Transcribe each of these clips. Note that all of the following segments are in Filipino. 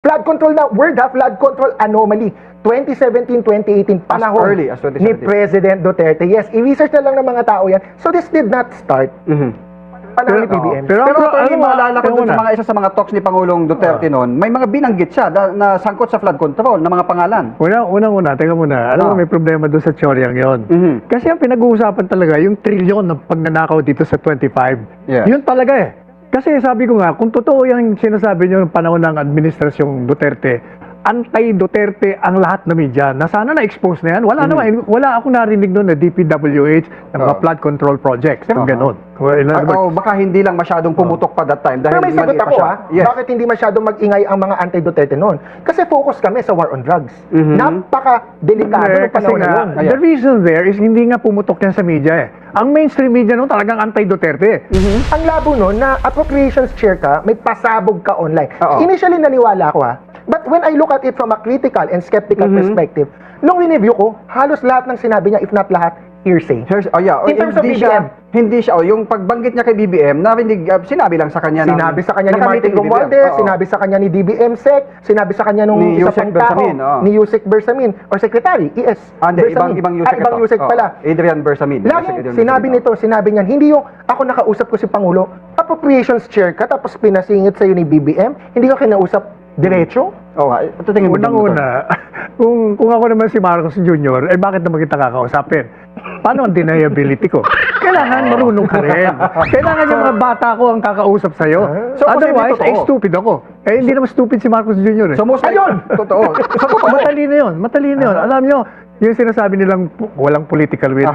Flood control na, word ha, flood control anomaly. 2017-2018, panahon early as 2017. ni President Duterte. Yes, i-research na lang ng mga tao yan. So this did not start panahon ni PBM. Pero attorney, maalala ko dun sa una. mga isa sa mga talks ni Pangulong Duterte noon, may mga binanggit siya na sangkot sa flood control na mga pangalan. Unang-una, teka muna. Alam mo, may problema doon sa tsoryang yon. Kasi ang pinag-uusapan talaga, yung trilyon ng pagnanakaw dito sa 25, Yes. yun talaga eh. Kasi sabi ko nga, kung totoo yung sinasabi nyo ng panahon ng administrasyong Duterte, anti-Duterte ang lahat na media, na sana na-expose na yan. Wala naman, wala akong narinig noon na DPWH ng mga flood control projects. Yung ganon. Baka hindi lang masyadong pumutok pa that time dahil Pero may sagot maliit pa ako siya. ha, bakit hindi masyadong mag-ingay ang mga anti-Duterte noon? Kasi focus kami sa war on drugs. Napaka-delikado ng Kasi panahon na nga, yun. the reason there is hindi nga pumutok yan sa media eh. Ang mainstream media noon talagang anti-Duterte. Ang labo nun na appropriations chair ka, may pasabog ka online. Oo. Initially naniwala ako ha, but when I look at it from a critical and skeptical perspective, nung in-review ko, halos lahat ng sinabi niya, if not lahat, hearsay. In terms of BBM. Hindi siya, yung pagbanggit niya kay BBM, sinabi lang sa kanya. Sinabi sa kanya ni Martin Romualdez, sinabi sa kanya ni DBM Sec, sinabi sa kanya nung Ni isa Yusek pang tao, Bersamin, ni Yusek Bersamin, or Secretary, ES Hindi, Bersamin. ibang Yusek ibang ito. Yusek pala. Adrian Bersamin. Laging sinabi niyan, hindi yung ako nakausap ko si Pangulo, appropriations chair ka, tapos pinasingit sa'yo ni BBM, hindi ka kinausap diretso. Ito tingin mo dyan, Unang-una, kung ako naman si Marcos Jr., bakit naman kita kakausapin? Paano ang deniability ko? Kailangan marunong ka rin. Kailangan yung mga bata ko ang kakausap sa'yo. So, Otherwise, posible totoo. stupid ako. Hindi naman stupid si Marcos Jr. So, most Ayun! Totoo. So, totoo. Matalino yun. Alam nyo, yung sinasabi nilang walang political will,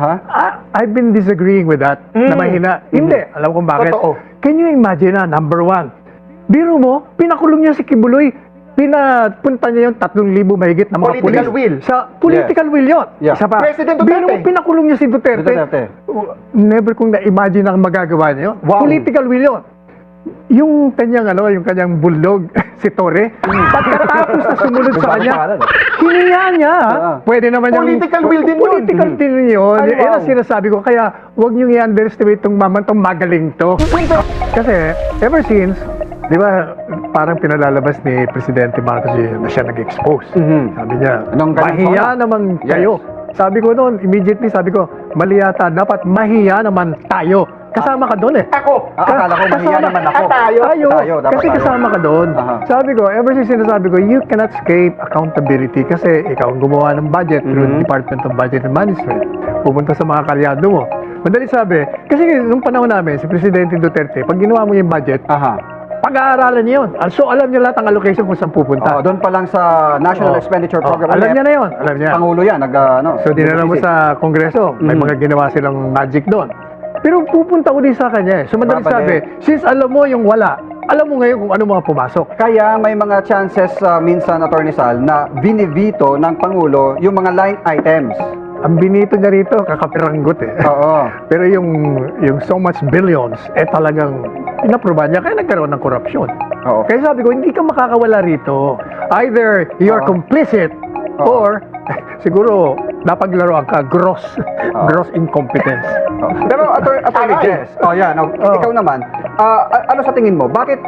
I've been disagreeing with that, na mahina. Hindi. Alam kong bakit. Totoo. Can you imagine na, number one, biro mo, pinakulong niya si Kibuloy, pinapunta niya yung 3,000 mahigit na mga Political pulis. will. Sa political will yun. Yeah. Isa pa. President Biro Duterte. mo, pinakulong niya si Duterte. Never kong na-imagine na magagawa niya yun. Wow. Political will yun. Yung kanyang bulldog, si Torre, pagkatapos na sumunod sa kanya, hiniya niya. Pwede naman yung... Political will din yun. Political din yun. Ay, Yan wow. ang sinasabi ko. Kaya, huwag niyong i-underestimate itong mamantong magaling to. Kasi, ever since, di ba, parang pinalalabas ni Presidente Marcos Jr. na siya nag-expose. Sabi niya, mahiya naman kayo. Sabi ko noon, immediately sabi ko, mali yata, dapat mahiya naman tayo. Kasama ka doon eh. Ako. Akala ko mahiya naman ako. Tayo. Dapat Kasi tayo. kasama ka doon. Sabi ko, ever since sinasabi ko, you cannot escape accountability kasi ikaw ang gumawa ng budget through the Department of Budget and Management. Pupunta sa mga kalyado mo. Madali sabi, kasi nung panahon namin, si Presidente Duterte, pag ginawa mo yung budget, pag-aaralan niya yun. So, alam niya lahat ang allocation kung saan pupunta. Doon pa lang sa National Expenditure Program. Alam niya na yun. Alam niya. Pangulo yan. So, dinala mo sa Kongreso. May mga ginawa silang magic doon. Pero pupunta ko din sa kanya eh. So, madali sabi, since alam mo yung wala, alam mo ngayon kung ano mga pumasok. Kaya may mga chances minsan, Attorney Sal, na binivito ng Pangulo yung mga line items. Ang binito niya rito, kakapiranggot eh. Oo. Pero yung so much billions, talagang inaproba niya, kaya nagkaroon ng korupsyon. Oo. Kaya sabi ko, hindi ka makakawala rito. Either you're complicit, or siguro napaglaruan ka, gross incompetence. Pero Attorney Jess, ikaw naman, ano sa tingin mo? Bakit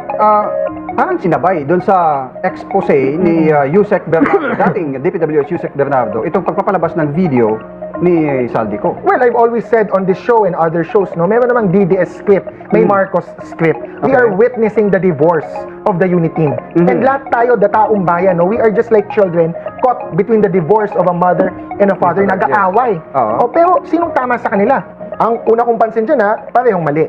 parang sinabay doon sa expose ni Yusek Bernardo, dating DPWH Yusek Bernardo, itong pagpapalabas ng video ni Saldico? Well, I've always said on this show and other shows, no, meron namang DDS script, may Marcos script. We are witnessing the divorce of the unit team. And lahat tayo, the taong bayan, no, we are just like children caught between the divorce of a mother and a father, nag-aaway. Pero sinong tama sa kanila? Ang una kong pansin dyan, parehong mali.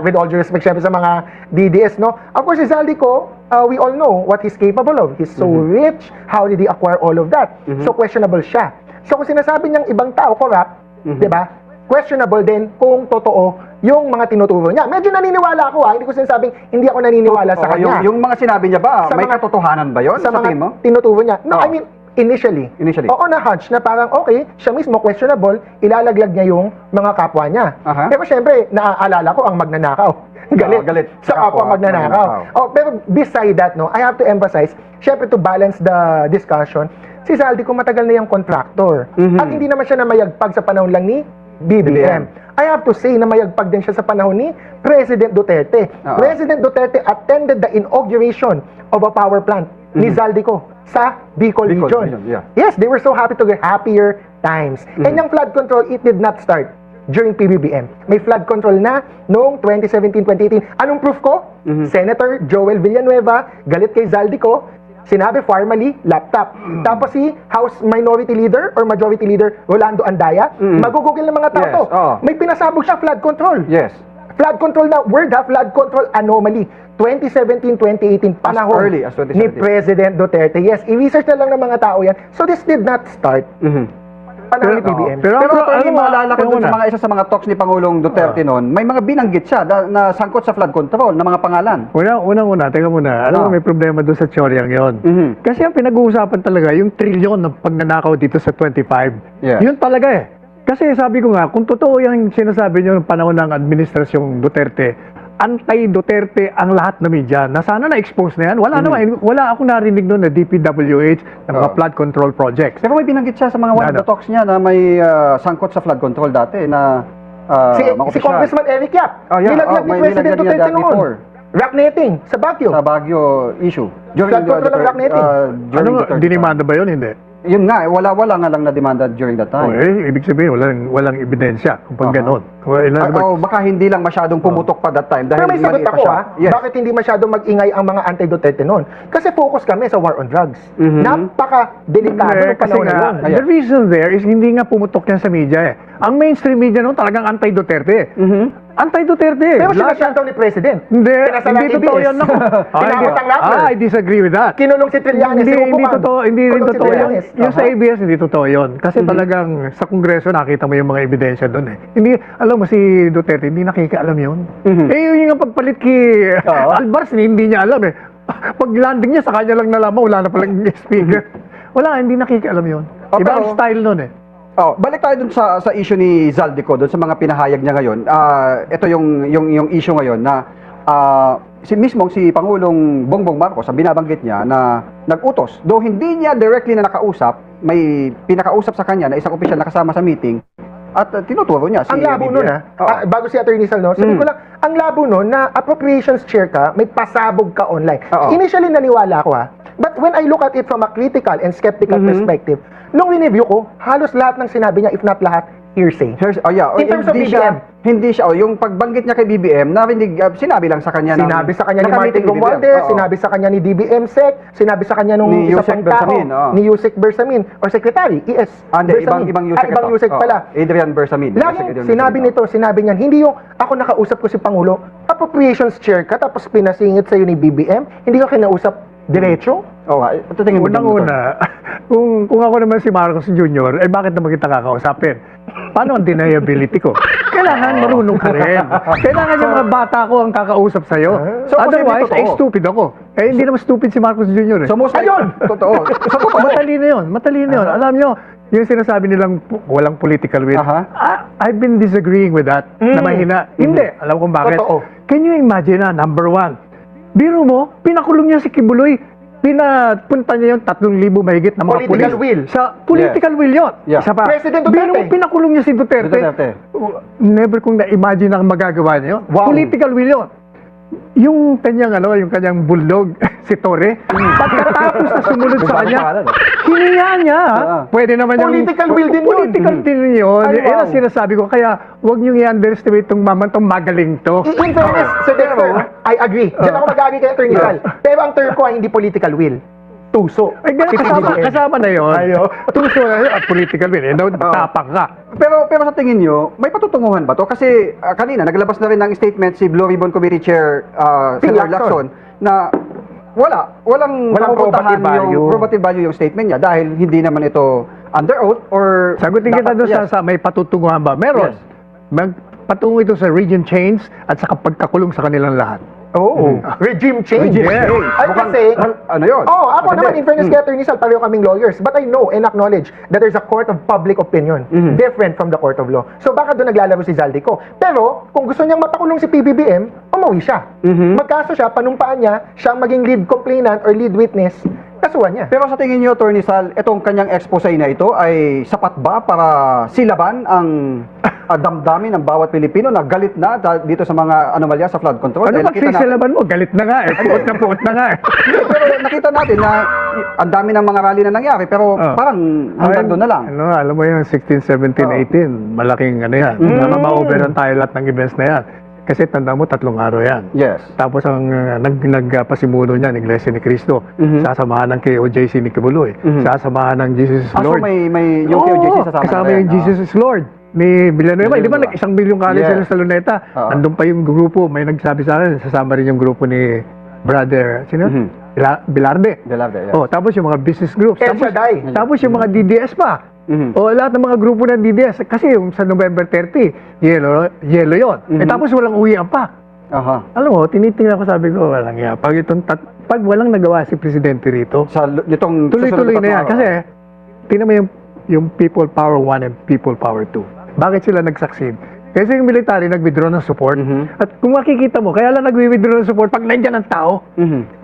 With all due respect, syempre sa mga DDS, no? Of course, si Saldico, we all know what he's capable of. He's so rich. How did he acquire all of that? So questionable siya. So kung sinasabi niyang ibang tao corrupt, di ba? Questionable din kung totoo yung mga tinuturo niya. Medyo naniniwala ako hindi ko sinasabing hindi ako naniniwala sa kanya. Yung mga sinabi niya ba, Sa may mga- katotohanan ba yun? Sa tingin mo? mga tinuturo niya. No, I mean, initially. Oo, na-hunch na parang, okay, siya mismo questionable, ilalaglag niya yung mga kapwa niya. Pero syempre, naaalala ko ang magnanakaw. Galit. Sa kapwa magnanakaw. Pero beside that, no, I have to emphasize, syempre to balance the discussion, si Saldico matagal na yung contractor. At hindi naman siya namayagpag sa panahon lang ni BBM. I have to say na mayagpag din siya sa panahon ni President Duterte. President Duterte attended the inauguration of a power plant ni Zaldico sa Bicol Bicol Region. Region, yeah. Yes, they were so happy to get happier times. And yung flood control, it did not start during PBBM. May flood control na noong 2017-2018. Anong proof ko? Senator Joel Villanueva, galit kay Zaldico, sinabi formally, laptop. Tapos si House Minority Leader or Majority Leader Rolando Andaya, magugugil ng mga tao Yes, to. oo. May pinasabog siya flood control. Yes. Flood control na word ha, flood control anomaly. 2017-2018, panahon early as 2017. ni President Duterte. Yes, i-research na lang ng mga tao yan. So this did not start panahon ni PBM. Pero Pero ano, attorney, maalala ko ano dun sa muna? mga isa sa mga talks ni Pangulong Duterte noon, may mga binanggit siya na sangkot sa flood control na mga pangalan. Unang-una, teka muna. Alam mo, may problema doon sa Choryang yon. Kasi ang pinag-uusapan talaga, yung trilyon ng pagnanakaw dito sa 25. Yes. Yun talaga eh. Kasi sabi ko nga, kung totoo yung sinasabi nyo ng panahon ng administrasyong Duterte, anti-Duterte ang lahat na media. Na sana na-expose na yan. Wala akong narinig noon na DPWH ng mga flood control projects. Pero may binanggit siya sa mga one of the talks niya na may sangkot sa flood control dati na Si mga opisyal. Congressman Eric Yap, Oh, yeah. nilaglag ni May President nilaglag niya Duterte that noon. before. Rocknetting sa Baguio. Sa Baguio issue. Flood control ng rocknetting. Ano nga, dinimanda ba yun? Hindi. Yun nga, wala nga lang na demanda during that time. Ibig sabihin, walang ebidensya kung pag ganon. Baka hindi lang masyadong pumutok pa that time dahil Pero may sagot mali pa ako siya. ha, bakit hindi masyadong mag-ingay ang mga anti-Duterte noon? Kasi focus kami sa war on drugs. Napaka-delikado ng Kasi panahon na yun. nga, the reason there is hindi nga pumutok yan sa media eh. Ang mainstream media noon talagang anti-Duterte. Anti-Duterte. Pero Lahat- sinasyaw ni President. Hindi, Pinasala hindi ang totoo ABS. yan. Naku. Tinakot ang rapper. I disagree with that. Kinulong si Trillanes. Hindi totoo, hindi rin Kulong si totoo yun. Trillanes. Yung sa ABS, hindi totoo yun. Kasi talagang sa Kongreso, nakita mo yung mga ebidensya doon eh. Hindi, alam mo si Duterte, hindi nakikaalam yun. Eh, yun yung pagpalit kay Albars, hindi niya alam eh. Pag landing niya, sa kanya lang nalaman, wala na palang speaker. Wala, hindi nakikaalam yun. Ibang style nun eh. Balik tayo dun sa issue ni Zaldico, dun sa mga pinahayag niya ngayon. Ito yung issue ngayon na si Pangulong Bongbong Marcos, ang binabanggit niya na nag-utos, though hindi niya directly na nakausap, may pinakausap sa kanya na isang opisyal na kasama sa meeting at tinuturo niya si Ang labo BBM. nun bago si Attorney Sal, no? Sabi ko lang, ang labo nun na appropriations chair ka, may pasabog ka online. Initially naniwala ako but when I look at it from a critical and skeptical perspective, nung review ko, halos lahat ng sinabi niya, if not lahat, hearsay. In terms of BBM. Hindi siya, yung pagbanggit niya kay BBM, narinig, sinabi lang sa kanya Sinabi sa kanya ni Martin nakamiting Romualdez, BBM. sinabi sa kanya ni DBM Sec, sinabi sa kanya nung Ni isa Yusek pang tao, Bersamin, ni Yusek Bersamin, or Secretary, ES Hindi, Bersamin. ibang Yusek ibang ito. Yusek pala. Adrian Bersamin. Laging Adrian sinabi Bersamin. sinabi niyan, hindi yung ako nakausap ko si Pangulo, appropriations chair ka, tapos pinasingit sa'yo ni BBM, hindi ka kinausap diretso? Ito tingin mo din, Dr. Unang-una, kung ako naman si Marcos Jr., bakit naman kita kakausapin? Paano ang deniability ko? Kailangan marunong ka rin. Kailangan yung mga bata ko ang kakausap sa'yo. So, Otherwise, posible totoo. stupid ako. Hindi naman stupid si Marcos Jr. So, most Ayun! Totoo. So, totoo. Matalino yun. Alam nyo, yung sinasabi nilang walang political will, I've been disagreeing with that, na mahina. Hindi. Alam kong bakit. Totoo. Can you imagine number one, biro mo, pinakulong niya si Kibuloy, pinapunta niya yung 3,000 mahigit na mga Political pulis. will. Sa political will yun. Yeah. Isa pa. President Duterte. Biro mo, pinakulong niya si Duterte. Never kong na-imagine ang magagawa niya yun. Wow. Political will yun. Yung kanyang bulldog, si Torre, pagkatapos na sumunod sa kanya, hiniya niya. Pwede naman yung... Political will din yun. Political din yun. Ay, wow. Yan ang sinasabi ko. Kaya, huwag niyong i-underestimate itong mamantong magaling to. In fairness, Sir Dexter, I agree. Diyan ako mag-agree kay Attorney Sal. Pero ang term ko ay hindi political will. Tuso. Ay, ganun, kasama na yun. Tuso na yun at political will. Tapang ka. Pero sa tingin nyo, may patutunguhan ba to? Kasi kanina, naglabas na rin ng statement si Blue Ribbon Committee Chair Senator Lacson na walang probative value. probative value yung statement niya dahil hindi naman ito under oath or Sagutin kita doon sa may patutunguhan ba? Meron. Patungo ito sa region change at sa pagkakulong sa kanilang lahat. Regime change. Yes. Ay kasi, ano yun? ako naman, in fairness kay Attorney Sal, pareho kaming lawyers. But I know and acknowledge that there's a court of public opinion different from the court of law. So baka doon naglalaro si Zaldico. Pero, kung gusto niyang mapakulong si PBBM, umuwi siya. Magkaso siya, panumpaan niya, siyang maging lead complainant or lead witness. kasuhan niya. Pero sa tingin niyo, Attorney Sal, itong kanyang expose na ito ay sapat ba para silaban ang damdamin ng bawat Pilipino na galit na dito sa mga anomalya sa flood control? Ano Dahil nakita natin- pagsisilaban mo? Galit na nga eh. Puot na nga eh. Pero nakita natin na ang dami ng mga rally na nangyari, pero parang hanggang doon na lang. Ano, alam mo yung 16, 17, 18, malaking ano yan. Ma-over tayo lahat ng events na yan. Kasi tanda mo, 3 araw yan. Yes. Tapos ang nagpasimuno niya, ng Iglesia ni Cristo, sasamahan ng KOJC ni Kibuloy, sasamahan ng Jesus is So Lord. may yung KOJC sasama kasama na rin. yung Jesus is Lord ni Villanueva. Di ba Villanueva. nag-1 milyong college Yes. sila sa Luneta? Oo. Andun pa yung grupo, may nagsabi sa akin, sasama rin yung grupo ni Brother, sino? Bilarde. Velarde, yes. Oh, tapos yung mga business groups. El Shaddai. Tapos yung mga DDS pa. O lahat ng mga grupo ng DDS. Kasi yung sa November 30, yellow yon. Tapos walang uwian pa. Aha. Alam mo, tinitingnan ko, sabi ko, walang iya. Pag walang nagawa si Presidente rito, Sa itong tuloy-tuloy susunod na yan. araw. Kasi, tingnan mo yung People Power 1 and People Power 2. Bakit sila nag-succeed? Kasi yung military nag-withdraw ng support. At kung makikita mo, kaya lang nag-withdraw ng support pag nandiyan ang tao.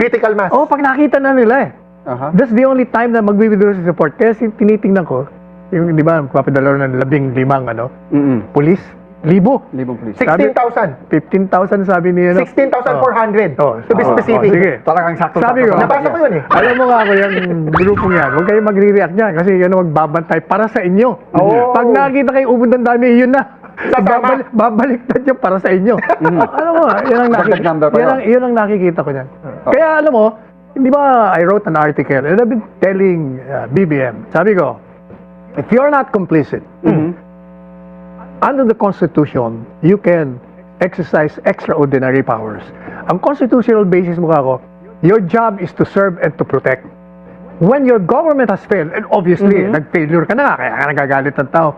Critical mass. Oh, pag nakita na nila eh. Aha. That's the only time na mag-withdraw sa support. Kaya tinitingnan ko, yung, di ba, magpapadala ng 15 police, 1,000. Libong police. 16,000. 15,000 sabi niya. 16,400. To be specific. Sige. Talagang sakto. Sabi ko, Nabasa ko yun eh. alam mo nga ako yung grupong yan, huwag kayo magre-react niyan kasi yan ang magbabantay para sa inyo. Oh. Pag nakita kayo ubod ng dami, yun na. Sasama. Babaliktad yan para sa inyo. Alam mo, yan ang, Dagdag number pa yun ang nakikita ko niyan. Kaya alam mo, hindi ba I wrote an article and I've been telling BBM, sabi ko, if you're not complicit, under the Constitution, you can exercise extraordinary powers. Ang constitutional basis mo ako, your job is to serve and to protect. When your government has failed, and obviously, nag-failure ka na, kaya ka nagagalit ng tao,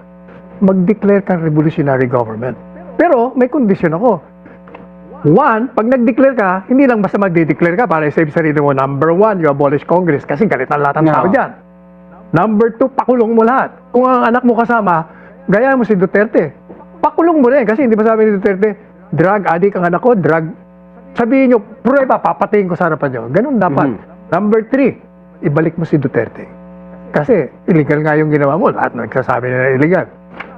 mag-declare kang revolutionary government. Pero, may condition ako. One, pag nag-declare ka, hindi lang basta mag-declare ka para i-save sarili mo. Number 1, you abolish Congress kasi galit na lahat ng tao dyan. Number 2, pakulong mo lahat. Kung ang anak mo kasama, gaya mo si Duterte. Pakulong mo rin kasi hindi ba sabi ni Duterte, drug addict ang anak ko, drug. Sabihin nyo, prueba, papatayin ko sa harapan nyo. Ganun dapat. Number 3, ibalik mo si Duterte. Kasi illegal nga yung ginawa mo. Lahat nagsasabi na illegal.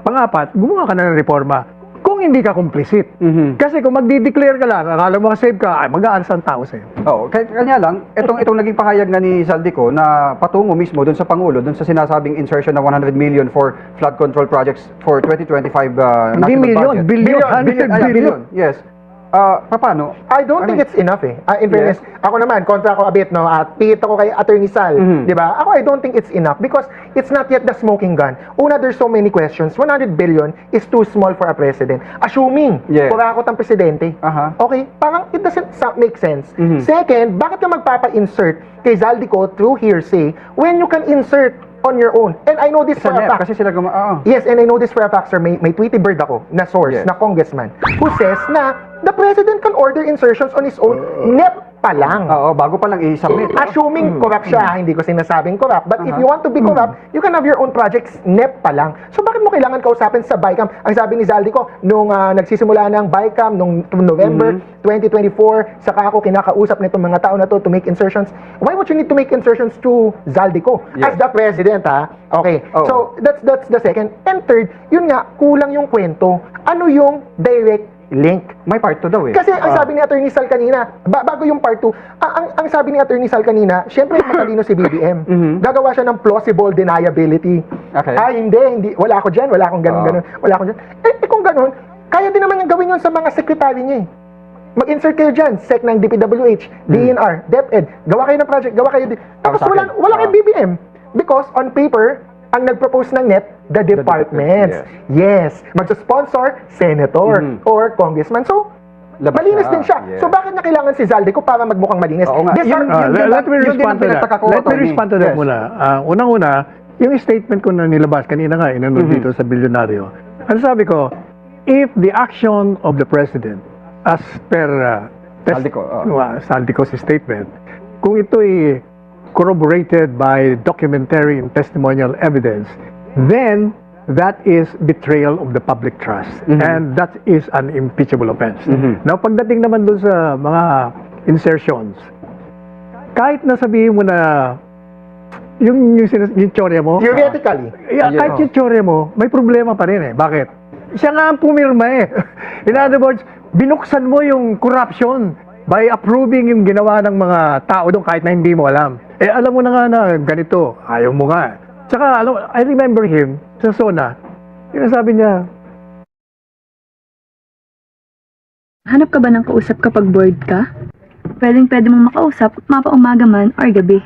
Pang-apat, gumawa ka na ng reforma. Kung hindi ka complicit. Kasi kung magdi-declare ka lang, akala mo ka-save ka, ay mag-aalis ang tao sa'yo. Oo, kanya lang, itong naging pahayag na ni Zaldico na patungo mismo doon sa Pangulo, doon sa sinasabing insertion ng 100 million for flood control projects for 2025 Hindi national million, budget. billion, Billion, yes. Paano? I don't think it's enough eh. In fairness, ako naman, kontra ko a bit, no? At pihit ako kay Attorney Sal, di ba? Ako, I don't think it's enough because it's not yet the smoking gun. Una, there's so many questions. 100 billion is too small for a president. Assuming, kurakot ang presidente. Okay, parang it doesn't make sense. Second, bakit ka magpapa-insert kay Zaldico through hearsay when you can insert on your own? And I know this for a fact. Kasi sila Yes, and I know this for a fact, sir. May Tweety Bird ako na source, na congressman, who says na the president can order insertions on his own, NEP pa lang. Oo, bago pa lang i-submit. Assuming corrupt siya, hindi ko sinasabing corrupt, but if you want to be corrupt, you can have your own projects, NEP pa lang. So bakit mo kailangan kausapin sa BICAM? Ang sabi ni Zaldico, nung nagsisimula ng BICAM, nung November 2024, saka ako kinakausap nitong mga tao na to make insertions. Why would you need to make insertions to Zaldico? As the president, ha? Okay, so that's the second. And third, yun nga, kulang yung kwento. Ano yung direct link? May part 2 daw eh. Kasi ang sabi ni Attorney Sal kanina, bago yung part 2, ang sabi ni Attorney Sal kanina, syempre matalino si BBM. Gagawa siya ng plausible deniability. Okay. Hindi, wala ako dyan, wala akong ganun, wala akong dyan. Kung ganun, kaya din naman yung gawin yun sa mga sekretary niya eh. Mag-insert kayo dyan, SEC ng DPWH, DNR, DepEd, gawa kayo ng project, gawa kayo. Tapos wala kayong BBM. Because on paper, ang nag-propose ng NEP, the departments. Yes. Magsa-sponsor, senator or congressman. So, malinis din siya. So, bakit na kailangan si Zaldico para magmukhang malinis? Oo nga. Let me respond to that. Let me respond to that muna. Unang-una, yung statement ko na nilabas, kanina nga, inanod dito sa bilyonaryo. Ano sabi ko, if the action of the president, as per Zaldico's statement, kung ito'y corroborated by documentary and testimonial evidence, then that is betrayal of the public trust. And that is an impeachable offense. Now, pagdating naman dun sa mga insertions, kahit nasabihin mo na yung tsorya mo. Theoretically. Kahit yung tsorya mo, may problema pa rin eh. Bakit? Siya nga ang pumirma eh. In other words, binuksan mo yung corruption by approving yung ginawa ng mga tao doon kahit na hindi mo alam. Eh, alam mo na nga na ganito, ayaw mo nga. Tsaka, I remember him sa SONA, sabi niya, Hanap ka ba ng kausap kapag bored ka? Pwede mong makausap mapaumaga man or gabi.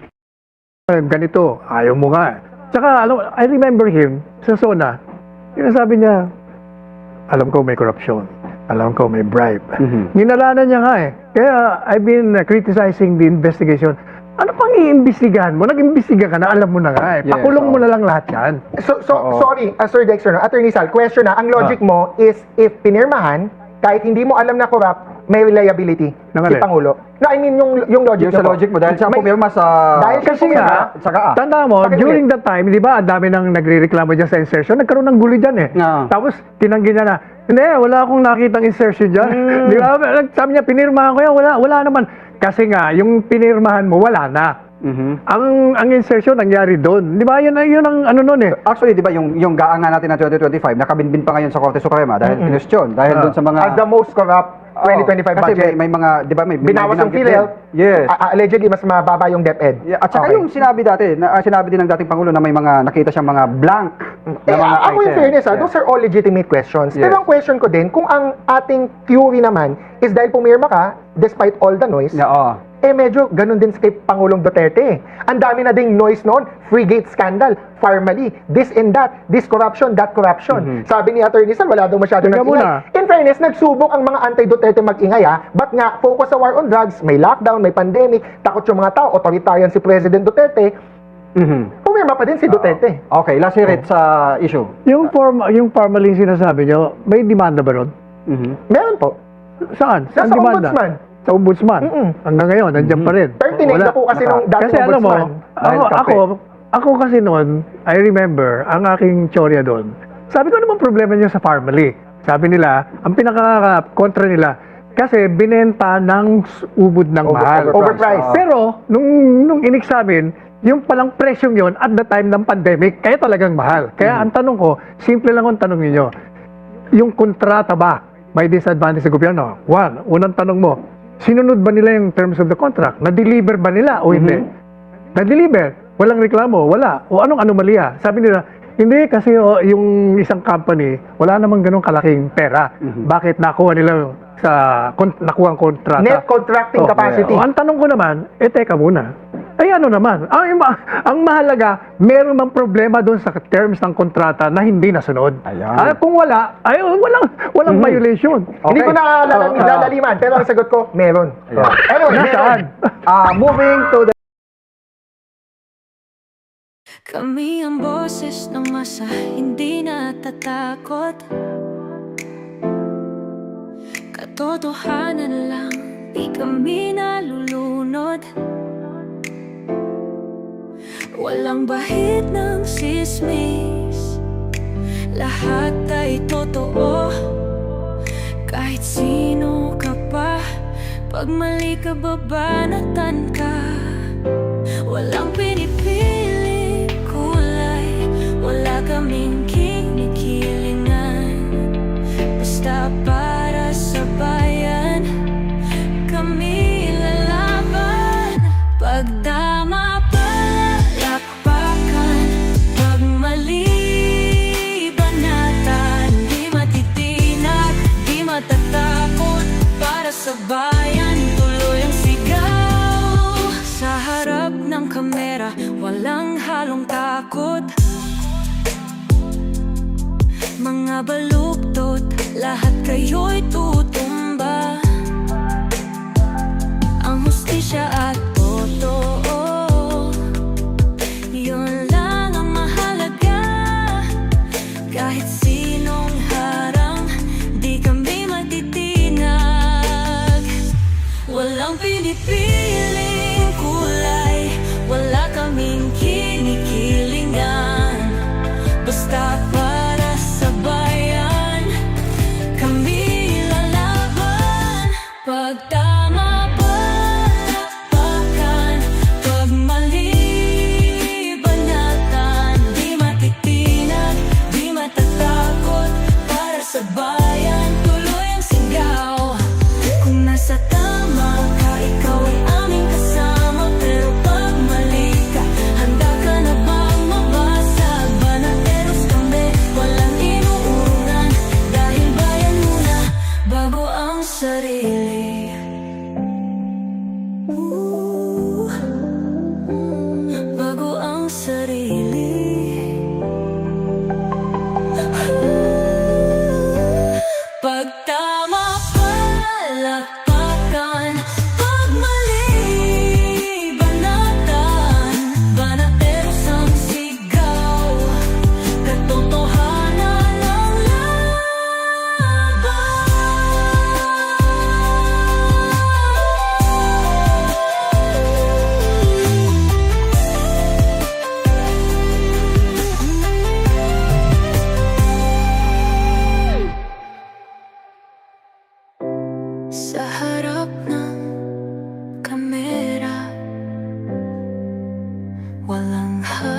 ganito, ayaw mo nga. Tsaka, I remember him sa SONA, sabi niya, alam ko may corruption. Alam ko may bribe. Ninalanan niya nga eh. Kaya I've been criticizing the investigation. Ano pang iimbestigahan mo? Nag-imbestiga ka na, alam mo na nga eh. Yes, Pakulong mo na lang lahat yan. Sorry, Sir Dexter, no? Attorney Sal, question na, ang logic mo is if pinirmahan, kahit hindi mo alam na corrupt, may liability Ng si alin? Pangulo. No, I mean yung logic Yung sa niyo po. logic mo, dahil siya May- pumirma sa... Dahil siya Kasi nga, Saka tanda mo, Bakit during that time, di ba, ang dami nang nagre-reklamo dyan sa insertion, nagkaroon ng gulo dyan eh. Tapos, tinanggi niya na, hindi, wala akong nakitang insertion dyan. Di ba, sabi niya, pinirmahan ko yan, wala naman. Kasi nga, yung pinirmahan mo, wala na. Ang insertion nangyari doon. Di ba, yun ang ano nun eh. Actually, di ba, yung gaangan natin ng 2025, nakabinbin pa ngayon sa Korte Suprema dahil kinustyon, dahil doon sa mga... As the most corrupt 2025 kasi budget. may mga, di ba, may Binawas yung binanggit PhilHealth. din. Yes. Allegedly, mas mababa yung DepEd. Yeah, at saka Okay. yung sinabi dati, sinabi din ng dating Pangulo na may mga nakita siyang mga blank na mga Ako in items. fairness, Yes. those are all legitimate questions. Yes. Pero ang question ko din, kung ang ating theory naman is dahil pumirma ka, despite all the noise, Yeah, oo. medyo ganun din kay Pangulong Duterte. Ang dami na ding noise noon, Freegate scandal, Farmally, this and that, this corruption, that corruption. Sabi ni Attorney Sal, wala daw masyadong Tingnan mo nag-ingay. In fairness, nagsubok ang mga anti-Duterte mag-ingay but nga, focus sa war on drugs, may lockdown, may pandemic, takot yung mga tao, authoritarian si President Duterte, pumirma pa din si Duterte. Okay, last hear it sa issue. Yung formalin sinasabi nyo, may demanda ba ron? Meron po. Saan? Nasa Saan demanda? ombudsman. Sa ombudsman. Hanggang ngayon, nandiyan pa rin. Pertinent na po kasi nung dating Kasi alam mo, ombudsman. ako kasi noon, I remember, ang aking tsorya doon, sabi ko naman problema niya sa Farmally. Sabi nila, ang pinaka-kontra nila, kasi binenta ng ubod ng mahal. Overpriced. Pero, nung inexamine, yung palang presyong yon at the time ng pandemic, kaya talagang mahal. Kaya ang tanong ko, simple lang ang tanong ninyo, yung kontrata ba may disadvantage sa gobyerno? One, unang tanong mo, sinunod ba nila yung terms of the contract? Na-deliver ba nila o hindi? Na-deliver? Walang reklamo? Wala? O anong anomalya? Sabi nila, hindi kasi yung isang company, wala namang ganong kalaking pera. Bakit nakuha nila sa nakuha ang kontrata? Net contracting capacity. Ang tanong ko naman, teka muna. Ay ano naman, ang mahalaga, meron mang problema doon sa terms ng kontrata na hindi nasunod. Ayan. Kung wala, walang violation. Hindi ko na lalaliman, pero ang sagot ko, meron. Anyway, Nasaan? Moving to the Kami ang boses ng masa, hindi natatakot. Katotohanan lang, di kami nalulunod. Walang bahid ng sismis, lahat ay totoo. Kahit sino ka pa, pag mali ka babanatan ka. Walang pinipili kulay, wala kaming kinikilingan. Basta para sa bayan, kami lalaban. Pag tama palakpakan, pag mali banatan. Di matitinag, di matatakot, para sa bayan tuloy ang sigaw. Sa harap ng kamera, walang halong takot. Mga baluktot, lahat kayo'y tutumba. Ang hustisya at totoo, yun lang ang mahalaga. Kahit sinong harang, di kami matitinag. Walang pinipiling kulay, wala kaming kinikilingan. Basta para sa bayan, kami lalaban. Pag tama palakpakan, pag mali lang